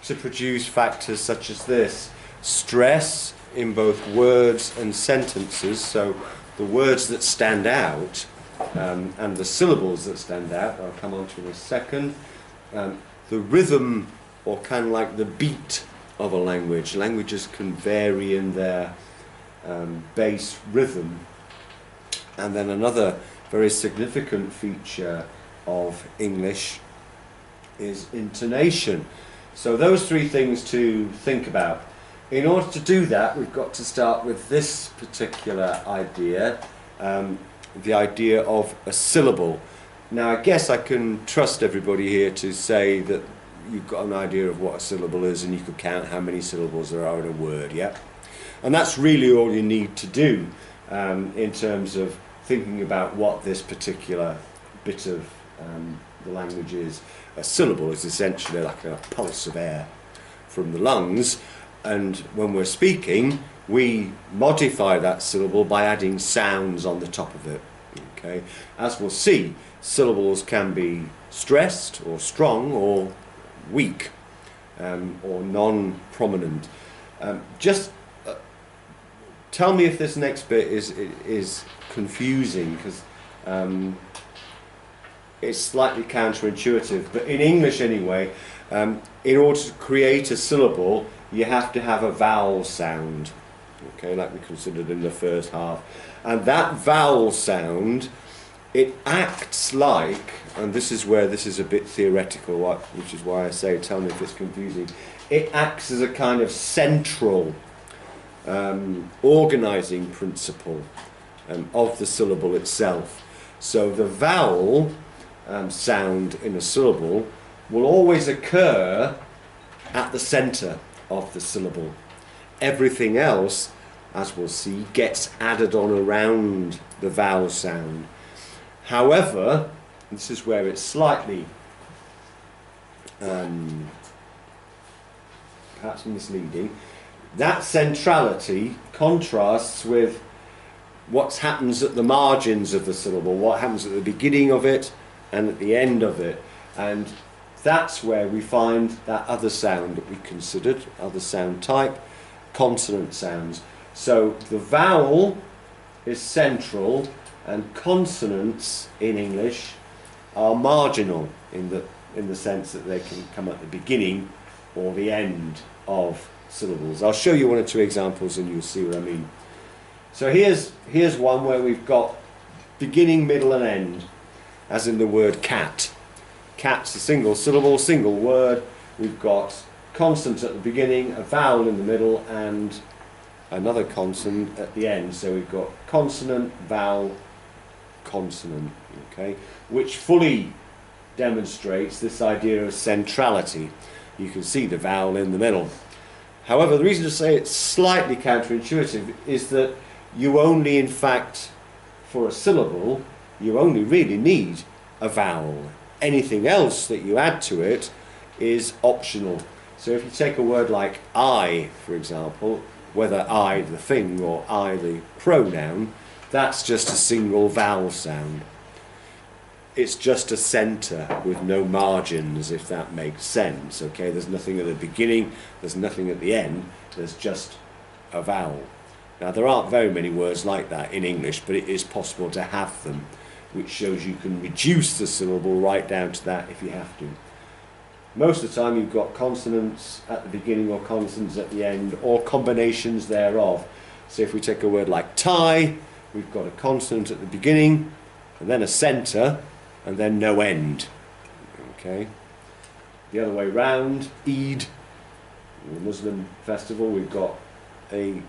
to produce factors such as this: stress in both words and sentences, so the words that stand out and the syllables that stand out, I'll come on to in a second. The rhythm, or kind of like the beat of a language. Languages can vary in their bass rhythm. And then another very significant feature of English is intonation. So those three things to think about. In order to do that, we've got to start with this particular idea, the idea of a syllable. Now, I guess I can trust everybody here to say that you've got an idea of what a syllable is, and you can count how many syllables there are in a word, yeah? And that's really all you need to do in terms of thinking about what this particular bit of the language is. A syllable is essentially like a pulse of air from the lungs, and when we're speaking, we modify that syllable by adding sounds on the top of it. Okay? As we'll see, syllables can be stressed or strong or weak or non-prominent. Just tell me if this next bit is confusing, because it's slightly counterintuitive, but in English anyway, in order to create a syllable, you have to have a vowel sound, okay, like we considered in the first half. And that vowel sound, it acts like, and this is where this is a bit theoretical, which is why I say, tell me if it's confusing, it acts as a kind of central organising principle of the syllable itself. So the vowel sound in a syllable will always occur at the centre of the syllable. Everything else, as we'll see, gets added on around the vowel sound. However, this is where it's slightly perhaps misleading. That centrality contrasts with what happens at the margins of the syllable, what happens at the beginning of it and at the end of it. And that's where we find that other sound that we considered, other sound type, consonant sounds. So the vowel is central, and consonants in English are marginal in the sense that they can come at the beginning or the end of syllables. I'll show you one or two examples and you'll see what I mean. So here's one where we've got beginning, middle and end, as in the word cat. Cat's a single syllable, single word. We've got consonant at the beginning, a vowel in the middle and another consonant at the end. So we've got consonant, vowel, consonant, okay, which fully demonstrates this idea of centrality. You can see the vowel in the middle. However, the reason to say it's slightly counterintuitive is that you only, in fact, for a syllable, you only really need a vowel. Anything else that you add to it is optional. So if you take a word like I, for example, whether I the thing or I the pronoun, that's just a single vowel sound. It's just a centre with no margins, if that makes sense. Okay, there's nothing at the beginning, there's nothing at the end, there's just a vowel. Now there aren't very many words like that in English, but it is possible to have them, which shows you can reduce the syllable right down to that if you have to. Most of the time you've got consonants at the beginning or consonants at the end, or combinations thereof. So if we take a word like tie, we've got a consonant at the beginning, and then a centre, and then no end. Okay. The other way round, Eid, the Muslim festival, we've got a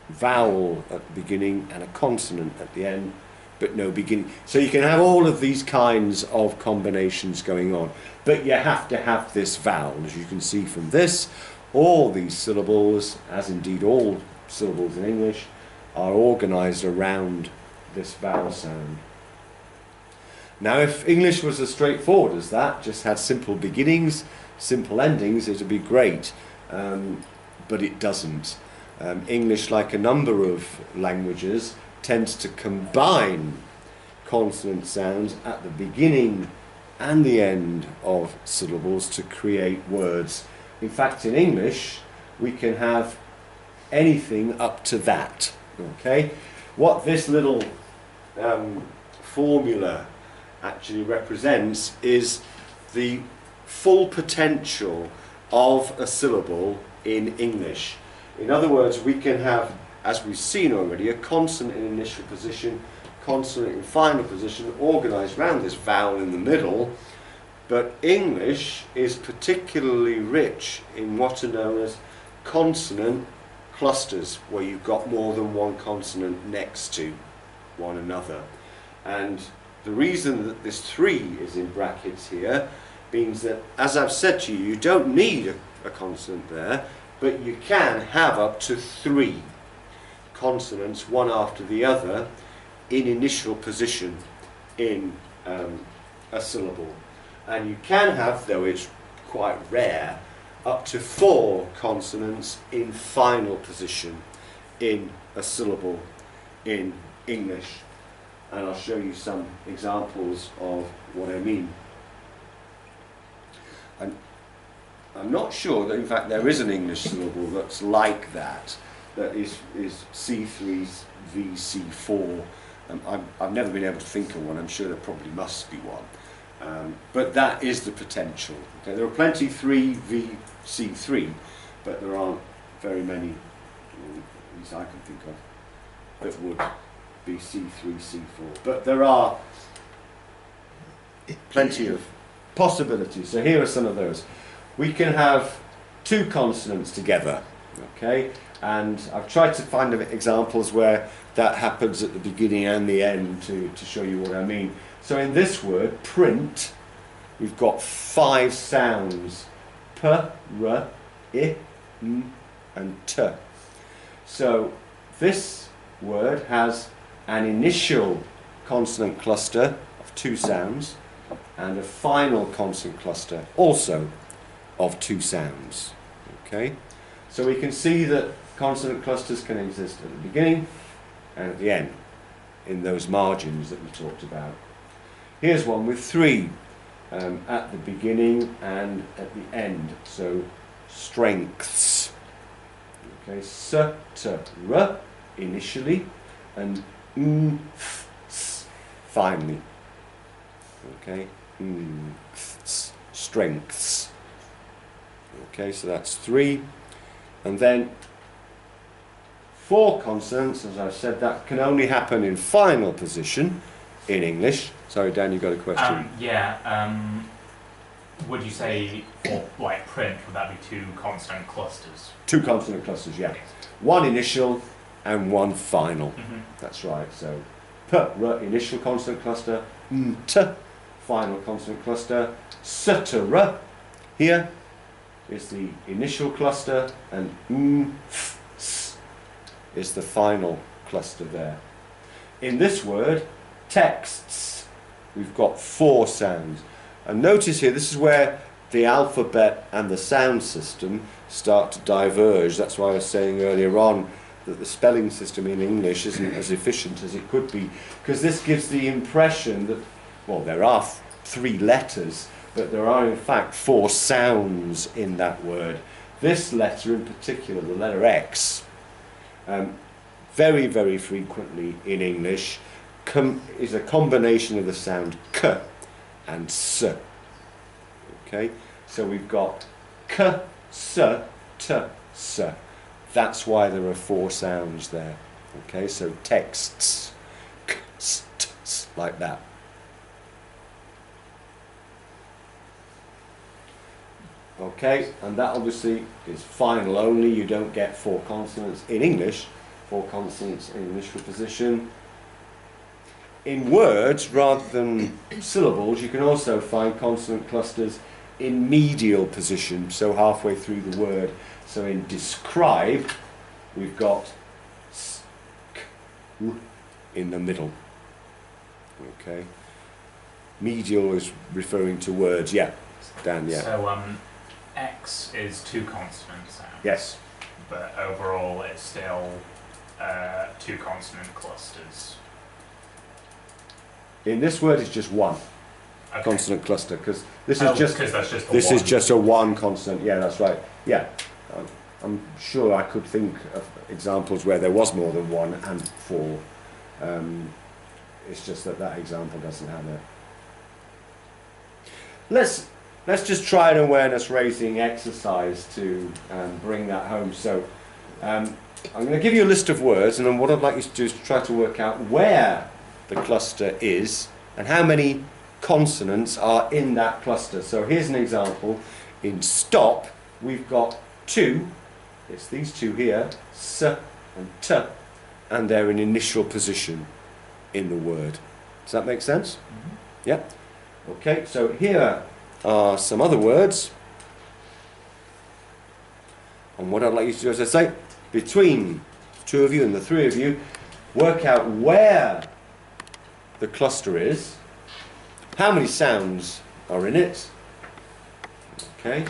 vowel at the beginning and a consonant at the end, but no beginning. So you can have all of these kinds of combinations going on, but you have to have this vowel. As you can see from this, all these syllables, as indeed all syllables in English, are organised around this vowel sound. Now, if English was as straightforward as that, just had simple beginnings, simple endings, it would be great, but it doesn't. English, like a number of languages, tends to combine consonant sounds at the beginning and the end of syllables to create words. in fact, in English, we can have anything up to that. Okay? What this little formula actually represents is the full potential of a syllable in English. In other words, we can have, as we've seen already, a consonant in initial position, consonant in final position, organised around this vowel in the middle. But English is particularly rich in what are known as consonant clusters, where you've got more than one consonant next to one another. And the reason that this 3 is in brackets here means that, as I've said to you, you don't need a consonant there, but you can have up to 3 consonants, one after the other, in initial position in a syllable. And you can have, though it's quite rare, up to 4 consonants in final position in a syllable in English. And I'll show you some examples of what I mean. And I'm not sure that, in fact, there is an English syllable that's like that, that is C3, V, C4. I've never been able to think of one. I'm sure there probably must be one. But that is the potential. Okay, there are plenty 3, V, C3, but there aren't very many, at least I can think of, that would be C3, C4. But there are plenty of possibilities. So here are some of those. We can have 2 consonants together, okay? And I've tried to find examples where that happens at the beginning and the end to show you what I mean. So in this word, print, we've got 5 sounds. P, R, I, M, and T. So this word has an initial consonant cluster of 2 sounds and a final consonant cluster also of 2 sounds. Okay? So we can see that consonant clusters can exist at the beginning and at the end in those margins that we talked about. Here's one with 3 at the beginning and at the end. So strengths. Okay, S, T, R initially and M, F, S finally. Okay, M, F, S, strengths. Okay, so that's 3. And then 4 consonants, as I've said, that can only happen in final position in English. Sorry, Dan, you got a question? Would you say, for like print, would that be 2 consonant clusters? 2 consonant clusters, yeah. 1 initial and 1 final. That's right. So P, R, initial consonant cluster, M, T, final consonant cluster, S, T, R, here is the initial cluster, and M, F, S is the final cluster there. In this word, texts, we've got 4 sounds. And notice here, this is where the alphabet and the sound system start to diverge. That's why I was saying earlier on that the spelling system in English isn't as efficient as it could be, because this gives the impression that, well, there are 3 letters, but there are in fact 4 sounds in that word. This letter in particular, the letter X, very, very frequently in English, is a combination of the sound K and S. Okay, so we've got K, S, T, S. That's why there are 4 sounds there. Okay, so texts, K, S, T, S, like that. Okay, and that obviously is final only. You don't get 4 consonants in English, 4 consonants in initial position. In words, rather than syllables, you can also find consonant clusters in medial position, so halfway through the word. So in describe, we've got S, K, U in the middle. Okay. Medial is referring to words, yeah. Dan, yeah. So X is 2 consonant sounds. Yes. But overall it's still 2 consonant clusters. In this word, it's just 1. Okay. consonant cluster, because this Oh, is just because that's just the this one. is just a one consonant. Yeah, that's right. Yeah, I'm sure I could think of examples where there was more than one and four. It's just that that example doesn't have it. Let's just try an awareness raising exercise to bring that home. So I'm going to give you a list of words, and then what I'd like you to do is try to work out where the cluster is and how many consonants are in that cluster. So here's an example. In stop, we've got two. It's these two here, s and t, and they're in initial position in the word. Does that make sense? Mm-hmm. Yeah? Okay, so here are some other words. And what I'd like you to do, as I say, between the two of you and the three of you, work out where the cluster is, how many sounds are in it. Okay.